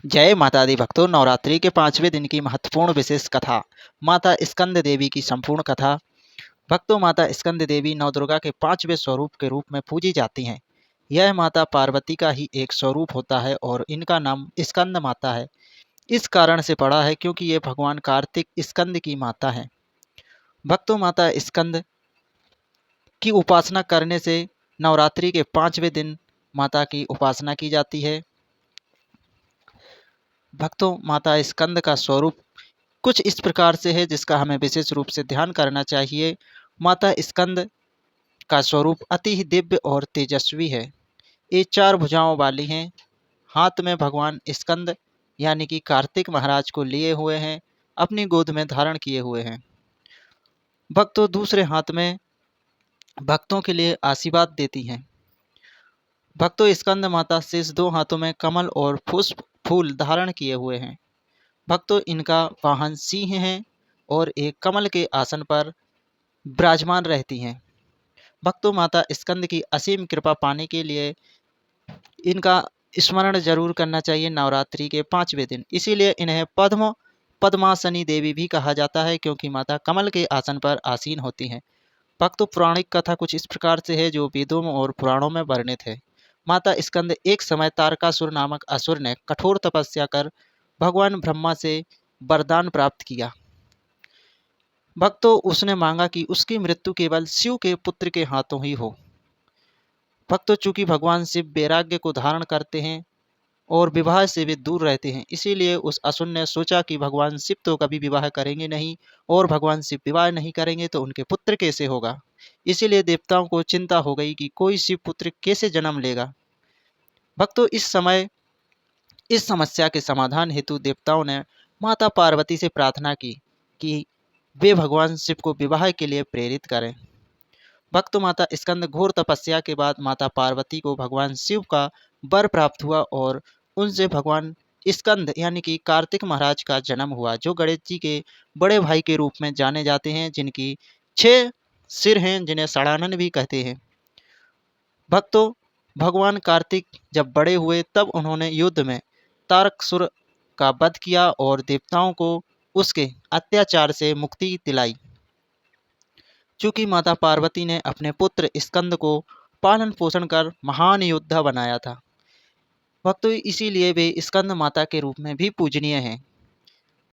जय माता दी भक्तों, नवरात्रि के 5वें दिन की महत्वपूर्ण विशेष कथा। माता स्कंद देवी की संपूर्ण कथा। भक्तों, माता स्कंद देवी नवदुर्गा के 5वें स्वरूप के रूप में पूजी जाती हैं। यह माता पार्वती का ही एक स्वरूप होता है और इनका नाम स्कंद माता है। इस कारण से पड़ा है क्योंकि ये भगवान कार्तिक स्कंद की माता है। भक्तों, माता स्कंद की उपासना करने से नवरात्रि के 5वें दिन माता की उपासना की जाती है। भक्तों, माता स्कंद का स्वरूप कुछ इस प्रकार से है जिसका हमें विशेष रूप से ध्यान करना चाहिए। माता स्कंद का स्वरूप अति ही दिव्य और तेजस्वी है। ये 4 भुजाओं वाली हैं। हाथ में भगवान स्कंद यानी कि कार्तिक महाराज को लिए हुए हैं, अपनी गोद में धारण किए हुए हैं। भक्तों, दूसरे हाथ में भक्तों के लिए आशीर्वाद देती हैं। भक्तों, स्कंद माता शेष 2 हाथों में कमल और पुष्प फूल धारण किए हुए हैं। भक्तों, इनका वाहन सिंह है और एक कमल के आसन पर विराजमान रहती हैं। भक्तों, माता स्कंद की असीम कृपा पाने के लिए इनका स्मरण जरूर करना चाहिए नवरात्रि के 5वें दिन। इसीलिए इन्हें पद्मासनी देवी भी कहा जाता है, क्योंकि माता कमल के आसन पर आसीन होती हैं। भक्तों, पौराणिक कथा कुछ इस प्रकार से है जो वेदों में और पुराणों में वर्णित है। माता स्कंद एक समय तारकासुर नामक असुर ने कठोर तपस्या कर भगवान ब्रह्मा से वरदान प्राप्त किया। भक्तों, उसने मांगा कि उसकी मृत्यु केवल शिव के पुत्र के हाथों ही हो। भक्तों, चूंकि भगवान शिव वैराग्य को धारण करते हैं और विवाह से भी दूर रहते हैं, इसीलिए उस असुर ने सोचा कि भगवान शिव तो कभी विवाह करेंगे नहीं, और भगवान शिव विवाह नहीं करेंगे तो उनके पुत्र कैसे होगा। इसीलिए देवताओं को चिंता हो गई कि कोई शिव पुत्र कैसे जन्म लेगा। भक्तों, इस समस्या के समाधान हेतु देवताओं ने माता पार्वती से प्रार्थना की कि वे भगवान शिव को विवाह के लिए प्रेरित करें। भक्त, माता स्कंद घोर तपस्या के बाद माता पार्वती को भगवान शिव का वर प्राप्त हुआ और उनसे भगवान स्कंद यानी कि कार्तिक महाराज का जन्म हुआ, जो गणेश जी के बड़े भाई के रूप में जाने जाते हैं, जिनकी 6 सिर हैं, जिन्हें षडानन भी कहते हैं। भक्तों, भगवान कार्तिक जब बड़े हुए तब उन्होंने युद्ध में तारकासुर का वध किया और देवताओं को उसके अत्याचार से मुक्ति दिलाई। चूंकि माता पार्वती ने अपने पुत्र स्कंद को पालन पोषण कर महान योद्धा बनाया था, भक्तों, इसीलिए वे स्कंद माता के रूप में भी पूजनीय हैं।